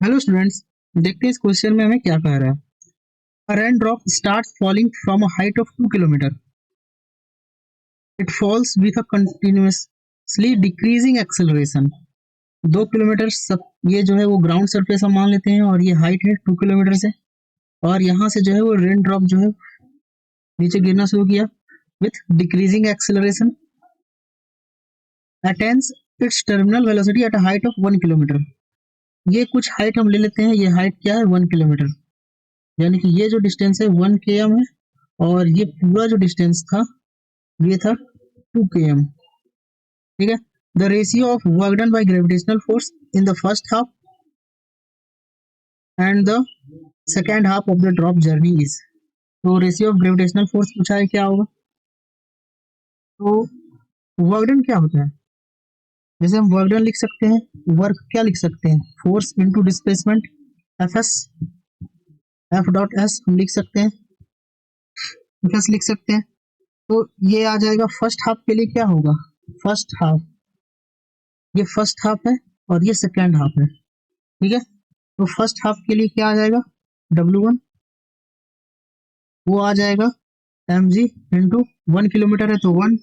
Hello students, देखते हैं इस क्वेश्चन में हमें क्या कह रहा है। A rain drop starts falling from a height of 2 kilometre. It falls with a continuously decreasing acceleration. 2 kilometre सब ये जो है वो ग्राउंड सरफेस हम मान लेते हैं और ये हाइट है 2 किलोमीटर से। और यहाँ से जो है वो रेन ड्रॉप जो है नीचे गिरना शुरू किया with decreasing acceleration attains it's terminal velocity at a height of 1 kilometre. ये कुछ हाइट हम ले लेते हैं, ये हाइट क्या है 1 किलोमीटर, यानी कि ये जो डिस्टेंस है 1 km है और ये पूरा जो डिस्टेंस था ये था 2 km। ठीक है। The ratio of work done by gravitational force in the first half and the second half of the drop journey is. तो रेशियो ऑफ ग्रेविटेशनल फोर्स पूछा है, क्या होगा। तो वर्क डन क्या होता है, जैसे हम वर्क डन लिख सकते हैं, वर्क क्या लिख सकते हैं, force into displacement, F S, F dot S हम लिख सकते हैं, एफ एस लिख सकते हैं। तो ये आ जाएगा फर्स्ट हाफ के लिए, क्या होगा फर्स्ट हाफ, ये फर्स्ट हाफ है और ये सेकेंड हाफ है। ठीक है। तो फर्स्ट हाफ के लिए क्या आ जाएगा, W1 वो आ जाएगा mg इंटू 1 किलोमीटर है तो 1,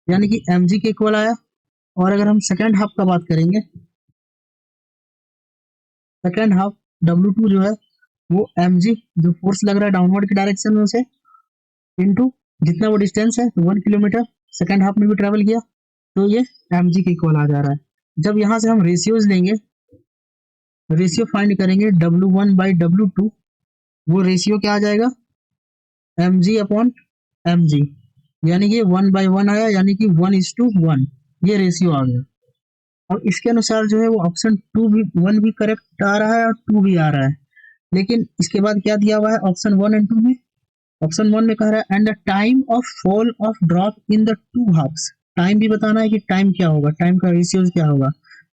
यानी कि mg के इक्वल आया। और अगर हम सेकेंड हाफ का बात करेंगे, सेकेंड हाफ W2 जो है वो mg जो फोर्स लग रहा है डाउनवर्ड की डायरेक्शन में उसे, इंटू जितना वो डिस्टेंस है 1 किलोमीटर सेकेंड हाफ में भी ट्रेवल किया, तो ये mg के इक्वल आ जा रहा है। जब यहाँ से हम रेशियोज लेंगे, रेशियो फाइंड करेंगे W1 बाई W2, वो रेशियो क्या आ जाएगा mg अपॉन mg, यानी कि 1/1 आया, यानी कि 1:1, ये रेशियो आ गया। अब इसके अनुसार जो है वो ऑप्शन 1 भी करेक्ट आ रहा है और 2 भी आ रहा है, लेकिन इसके बाद क्या दिया हुआ है ऑप्शन 1 एंड 2 में। ऑप्शन 1 में कह रहा है and the time of fall of drop in the two halves. Time भी बताना है कि टाइम क्या होगा, टाइम का रेशियो क्या होगा।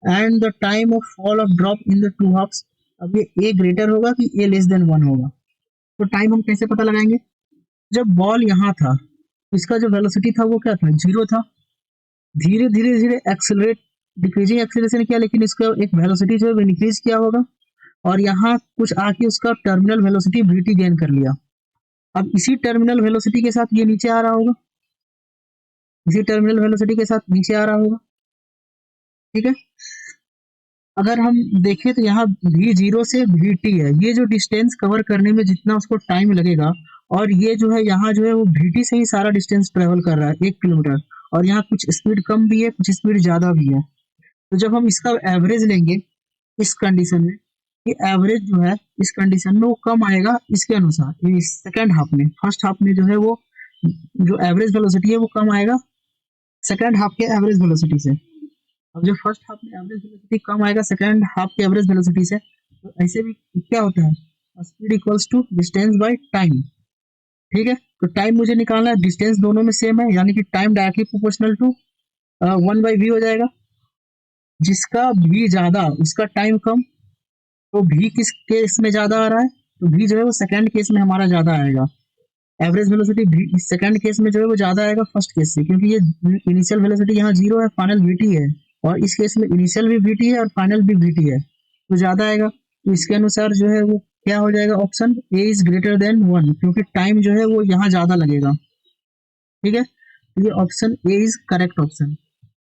And the time of fall of drop in the two halves, अब ये ए ग्रेटर होगा कि ए लेस देन 1 होगा। तो टाइम हम कैसे पता लगाएंगे, जब बॉल यहाँ था इसका जो वेलोसिटी था वो क्या था, 0 था। धीरे धीरे धीरे एक्सेलरेट, डिक्रीजिंग एक्सेलरेशन किया, लेकिन इसका एक वेलोसिटी जो है इंक्रीज किया होगा और यहाँ कुछ आके उसका टर्मिनल वेलोसिटी vt गेन कर लिया। अब इसी टर्मिनल वेलोसिटी के साथ ये नीचे आ रहा होगा, इसी टर्मिनल वेलोसिटी के साथ नीचे आ रहा होगा। ठीक है। अगर हम देखें तो यहाँ v0 से vt है, ये जो डिस्टेंस कवर करने में जितना उसको टाइम लगेगा, और ये जो है यहाँ जो है वो vt से ही सारा डिस्टेंस ट्रेवल कर रहा है 1 किलोमीटर, और यहाँ कुछ स्पीड कम भी है कुछ स्पीड ज्यादा भी है। तो जब हम इसका एवरेज लेंगे इस कंडीशन में, कि एवरेज जो है इस कंडीशन में वो कम आएगा इसके अनुसार, इस सेकेंड हाफ में, फर्स्ट हाफ में जो है वो जो एवरेज वेलोसिटी है वो कम आएगा सेकेंड हाफ के एवरेज वेलोसिटी से। अब जो फर्स्ट हाफ में एवरेज वेलोसिटी कम आएगा सेकेंड हाफ के एवरेज वेलोसिटी से, तो ऐसे भी क्या होता है, speed equals to distance by time. ठीक है। तो टाइम मुझे निकालना है, डिस्टेंस दोनों में सेम है, यानी कि time directly proportional to 1/v हो जाएगा। जिसका v ज्यादा उसका टाइम कम, तो v किस केस में ज्यादा आ रहा है, तो v जो है वो सेकंड केस में हमारा ज्यादा आएगा। एवरेज वेलोसिटी सेकंड केस में जो है वो ज्यादा आएगा फर्स्ट केस से, क्योंकि ये इनिशियल वेलोसिटी यहाँ 0 है, फाइनल vt है, और इस केस में इनिशियल भी vt है और फाइनल भी vt है, तो ज्यादा आएगा। तो इसके अनुसार जो है वो क्या हो जाएगा, option A is greater than 1, क्योंकि टाइम जो है वो यहाँ ज्यादा लगेगा। ठीक है। तो ये option A is correct option.